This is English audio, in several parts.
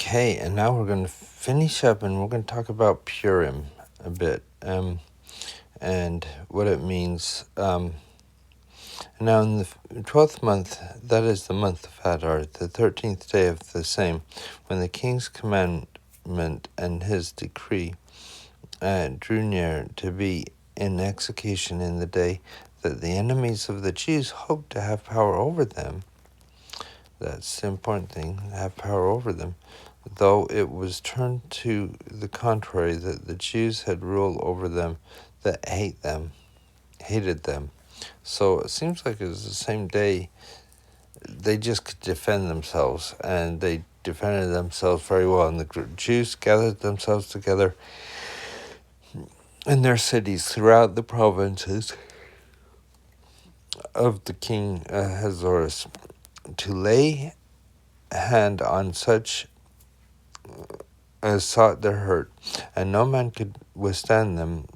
Okay, and now we're going to finish up and we're going to talk about Purim a bit and what it means. Now, in the 12th month, that is the month of Adar, the 13th day of the same, when the king's commandment and his decree drew near to be in execution in the day that the enemies of the Jews hoped to have power over them. That's the important thing, have power over them. Though it was turned to the contrary, that the Jews had rule over them that hated them. So it seems like it was the same day. They just could defend themselves, and they defended themselves very well. And the Jews gathered themselves together in their cities throughout the provinces of the king Ahasuerus to lay hand on such as sought their hurt, and no man could withstand them,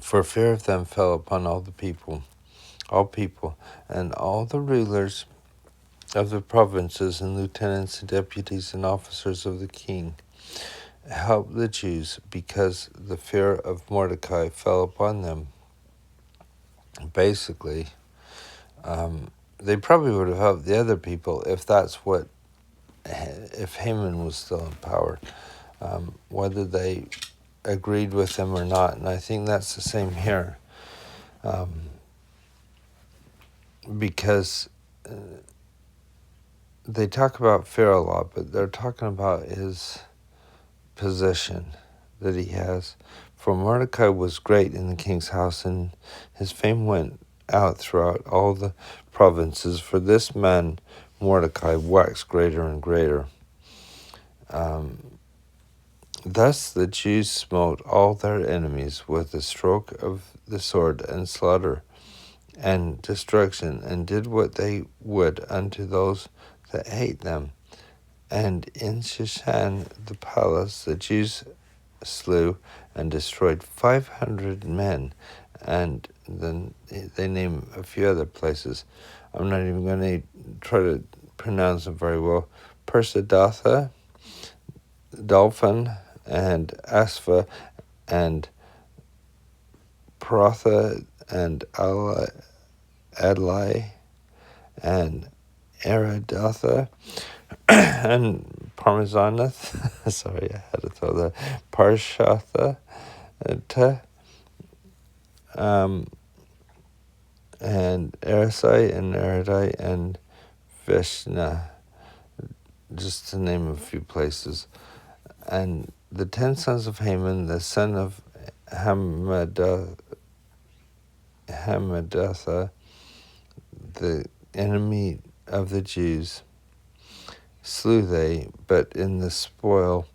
for fear of them fell upon all people, and all the rulers of the provinces, and lieutenants and deputies and officers of the king helped the Jews, because the fear of Mordecai fell upon them. Basically, they probably would have helped the other people if Haman was still in power, whether they agreed with him or not. And I think that's the same here, because they talk about fear a lot, but they're talking about his position that he has. For Mordecai was great in the king's house, and his fame went out throughout all the provinces. For this man Mordecai waxed greater and greater. Thus the Jews smote all their enemies with the stroke of the sword, and slaughter and destruction, and did what they would unto those that hate them. And in Shushan the palace the Jews slew and destroyed 500 men, and then they name a few other places. I'm not even going to try to pronounce them very well. Persidatha, Dolphin, and Aspha, and Protha, and Adlai, and Aridatha, and Parmezanath, sorry, I had to throw that, Parshatha, and Arisai, and Aridai, and Vishna, just to name a few places. And the 10 sons of Haman, the son of Hammedatha, the enemy of the Jews, slew they, but in the spoil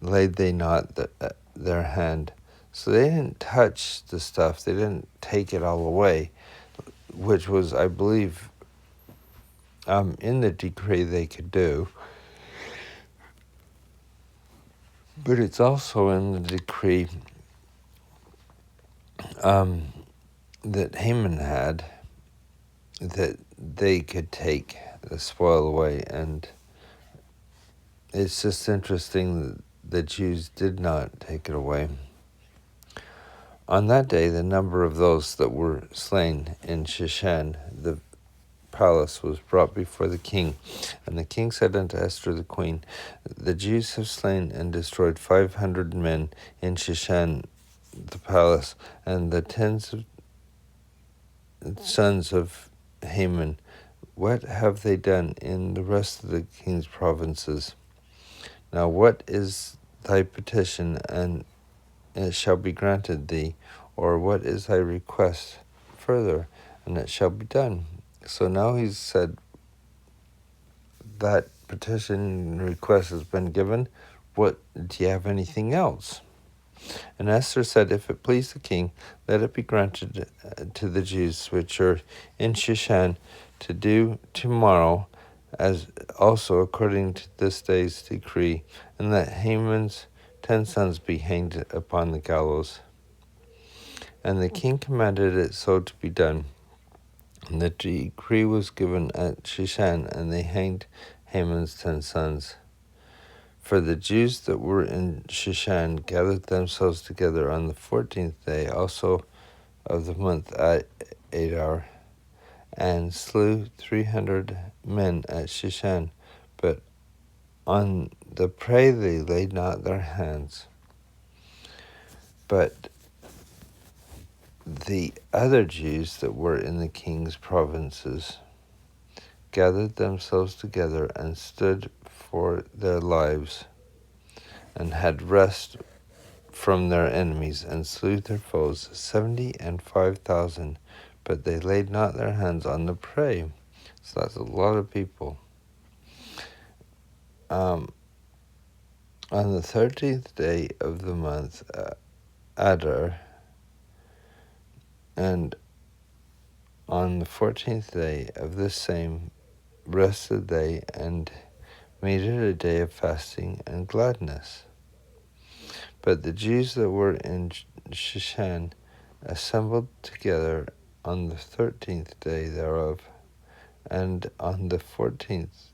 laid they not their hand. So they didn't touch the stuff, they didn't take it all away, which was, I believe, in the decree they could do. But it's also in the decree that Haman had, that they could take the spoil away. And it's just interesting that the Jews did not take it away. On that day, the number of those that were slain in Shushan, the palace, was brought before the king. And the king said unto Esther the queen, the Jews have slain and destroyed 500 men in Shushan the palace, and the 10 sons of Haman. What have they done in the rest of the king's provinces? Now what is thy petition, and it shall be granted thee, or what is thy request further, and it shall be done. So now he's said that petition and request has been given. What, do you have anything else? And Esther said, if it please the king, let it be granted to the Jews which are in Shushan to do tomorrow, as also according to this day's decree, and that Haman's 10 sons be hanged upon the gallows. And the king commanded it so to be done. And the decree was given at Shushan, and they hanged Haman's 10 sons. For the Jews that were in Shushan gathered themselves together on the 14th day also of the month at Adar, and slew 300 men at Shushan. But on the prey they laid not their hands. But the other Jews that were in the king's provinces gathered themselves together and stood for their lives, and had rest from their enemies, and slew their foes, 70 and 5,000. But they laid not their hands on the prey. So that's a lot of people. On the 13th day of the month, Adar, and on the 14th day of this same rested they, and made it a day of fasting and gladness. But the Jews that were in Shushan assembled together on the 13th day thereof, and on the 14th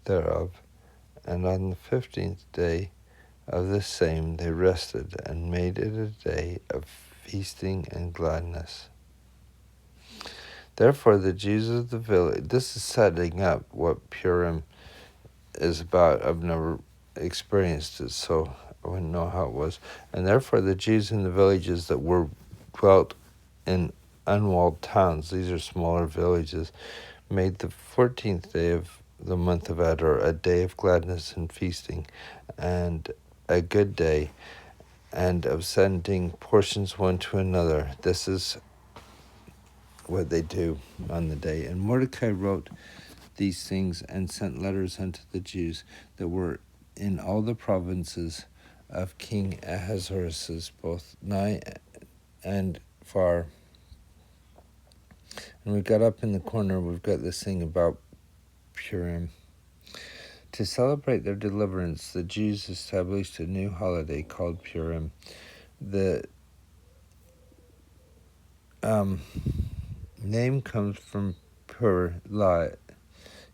thereof, and on the 15th day of the same they rested, and made it a day of feasting and gladness. Therefore the Jews of the village, this is setting up what Purim is about. I've never experienced it, so I wouldn't know how it was. And therefore the Jews in the villages that were dwelt in unwalled towns, these are smaller villages, made the 14th day of the month of Adar a day of gladness and feasting, and a good day, and of sending portions one to another. This is what they do on the day. And Mordecai wrote these things and sent letters unto the Jews that were in all the provinces of King Ahasuerus, both nigh and far. And we got up in the corner, we've got this thing about Purim. To celebrate their deliverance, the Jews established a new holiday called Purim. The name comes from Pur,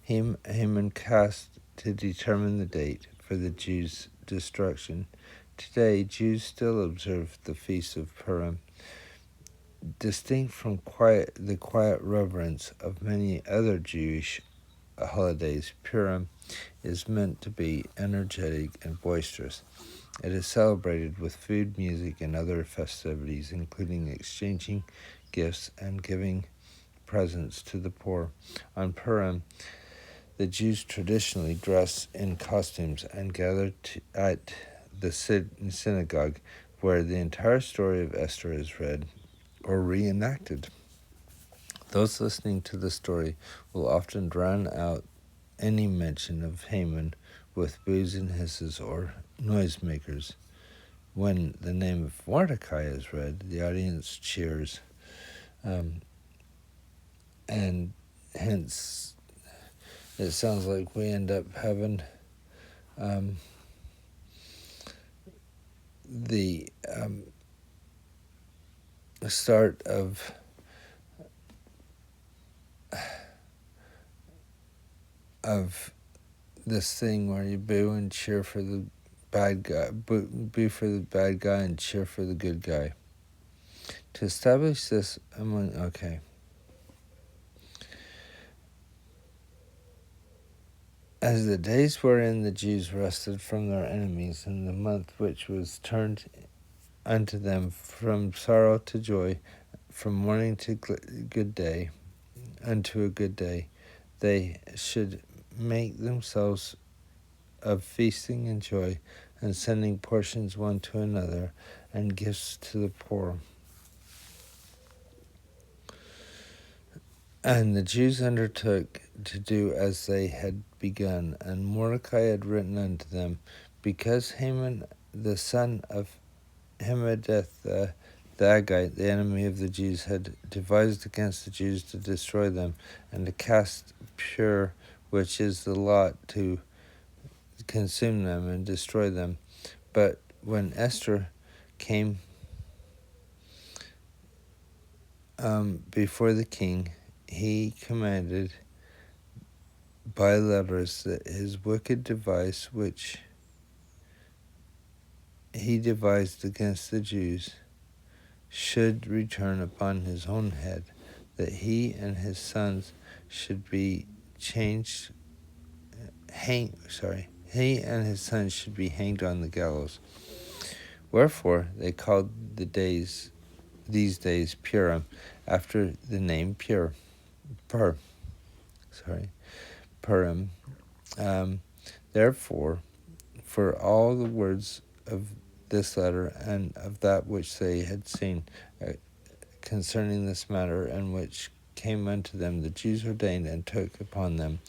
Haman cast to determine the date for the Jews' destruction. Today, Jews still observe the feast of Purim. Distinct from the quiet reverence of many other Jewish holidays, Purim is meant to be energetic and boisterous. It is celebrated with food, music, and other festivities, including exchanging gifts and giving presents to the poor. On Purim, the Jews traditionally dress in costumes and gather at the synagogue, where the entire story of Esther is read or reenacted. Those listening to the story will often drown out any mention of Haman with boos and hisses or noisemakers. When the name of Mordecai is read, the audience cheers, and hence it sounds like we end up having the start of this thing where you boo and cheer for the bad guy, boo for the bad guy and cheer for the good guy. To establish this As the days wherein the Jews rested from their enemies, in the month which was turned unto them from sorrow to joy, from mourning to good day, unto a good day, they should make themselves of feasting and joy, and sending portions one to another, and gifts to the poor. And the Jews undertook to do as they had begun, and Mordecai had written unto them, because Haman the son of Hammedatha the Agagite, the enemy of the Jews, had devised against the Jews to destroy them, and to cast Pur, which is the lot, to consume them and destroy them. But when Esther came before the king, he commanded by letters that his wicked device which he devised against the Jews should return upon his own head, that he and his sons should be he and his sons should be hanged on the gallows. Wherefore they called these days Purim, after the name Purim. Therefore, for all the words of this letter and of that which they had seen concerning this matter, and which came unto them, the Jews ordained and took upon them,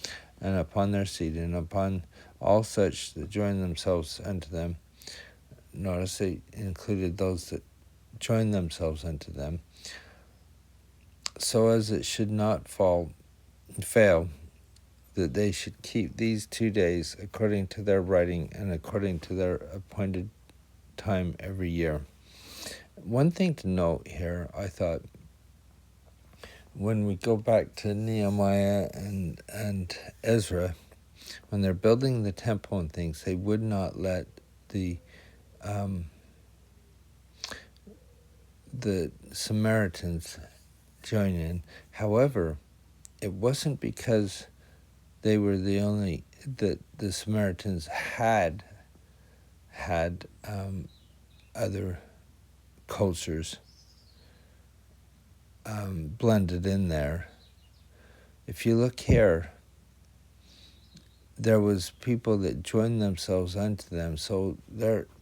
and upon their seed, and upon all such that joined themselves unto them. Notice they included those that joined themselves unto them, so as it should not fail, that they should keep these 2 days according to their writing and according to their appointed time every year. One thing to note here, I thought, when we go back to Nehemiah and Ezra, when they're building the temple and things, they would not let the Samaritans join in. However, it wasn't because they were the only that the Samaritans had other cultures blended in there. If you look here, there was people that joined themselves unto them. So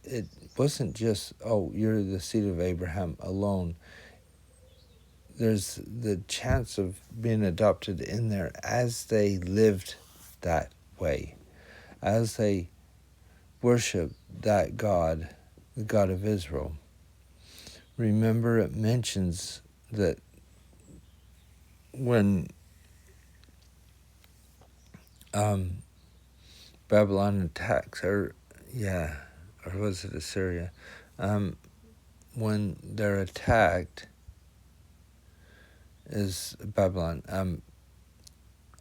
it wasn't just, oh, you're the seed of Abraham alone. There's the chance of being adopted in there as they lived that way, as they worshiped that God, the God of Israel. Remember, it mentions that when Babylon attacks, or was it Assyria? When they're attacked is Babylon,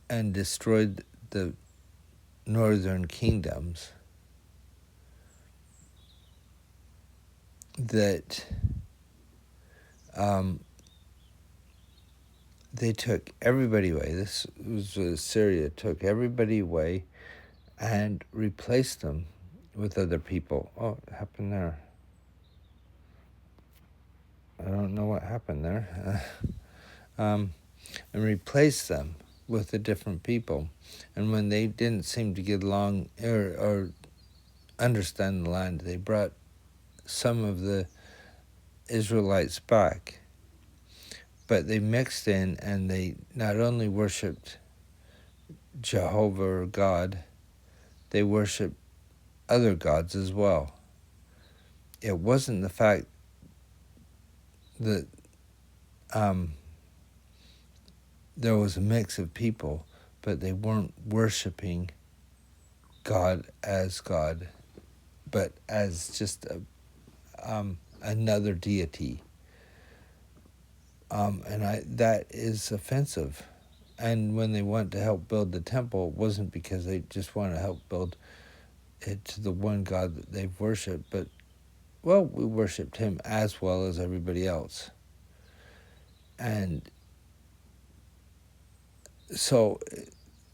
and destroyed the northern kingdoms, that they took everybody away. This was Assyria took everybody away and replaced them with other people. Oh, it happened there. I don't know what happened there. And replaced them with the different people. And when they didn't seem to get along or understand the land, they brought some of the Israelites back. But they mixed in, and they not only worshipped Jehovah or God, they worshipped other gods as well. It wasn't the fact that there was a mix of people, but they weren't worshiping God as God, but as just another deity. That is offensive. And when they went to help build the temple, it wasn't because they just wanted to help build it to the one God that they've worshipped, but, well, we worshipped him as well as everybody else. And so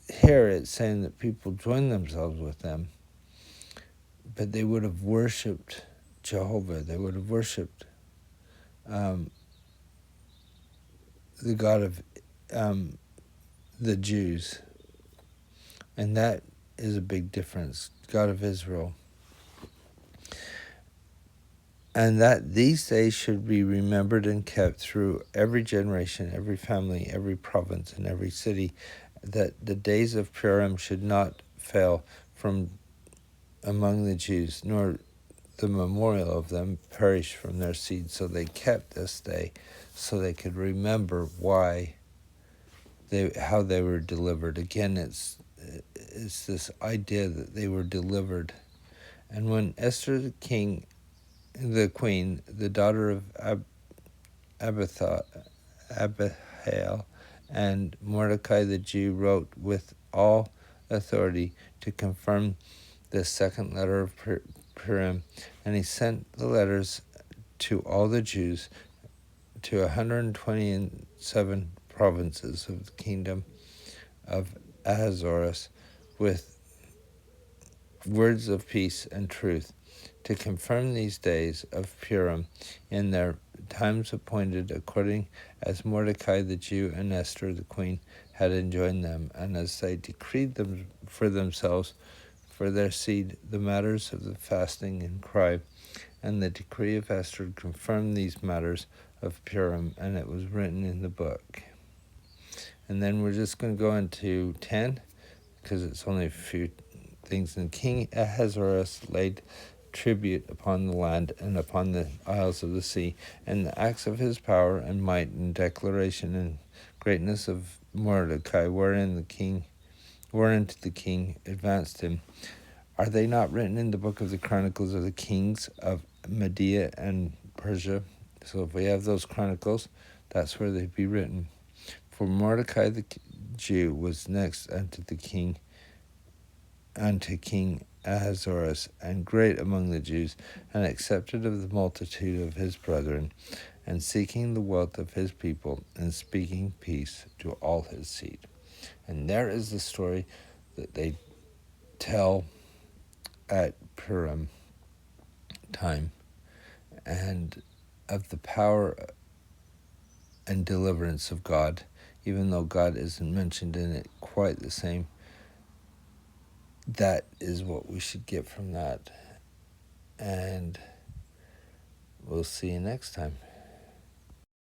here it's saying that people joined themselves with them, but they would have worshipped Jehovah. They would have worshipped the God of the Jews. And that is a big difference, God of Israel. And that these days should be remembered and kept through every generation, every family, every province, and every city, that the days of Purim should not fail from among the Jews, nor the memorial of them perish from their seed. So they kept this day so they could remember how they were delivered. Again, it's this idea that they were delivered. And when Esther the queen, the daughter of Abihail, and Mordecai the Jew wrote with all authority to confirm the second letter of Purim, and he sent the letters to all the Jews to 127 provinces of the kingdom of Ahasuerus with words of peace and truth, to confirm these days of Purim in their times appointed according as Mordecai the Jew and Esther the queen had enjoined them, and as they decreed them for themselves for their seed the matters of the fasting and cry. And the decree of Esther confirmed these matters of Purim, and it was written in the book. And then we're just going to go into 10, because it's only a few things. And King Ahasuerus laid tribute upon the land and upon the isles of the sea, and the acts of his power and might and declaration and greatness of Mordecai, whereunto the king advanced him. Are they not written in the book of the Chronicles of the Kings of Media and Persia? So if we have those chronicles, that's where they'd be written. For Mordecai the Jew was next unto King Ahasuerus, and great among the Jews, and accepted of the multitude of his brethren, and seeking the wealth of his people, and speaking peace to all his seed. And there is the story that they tell at Purim time, and of the power and deliverance of God, even though God isn't mentioned in it quite the same. That is what we should get from that. And we'll see you next time.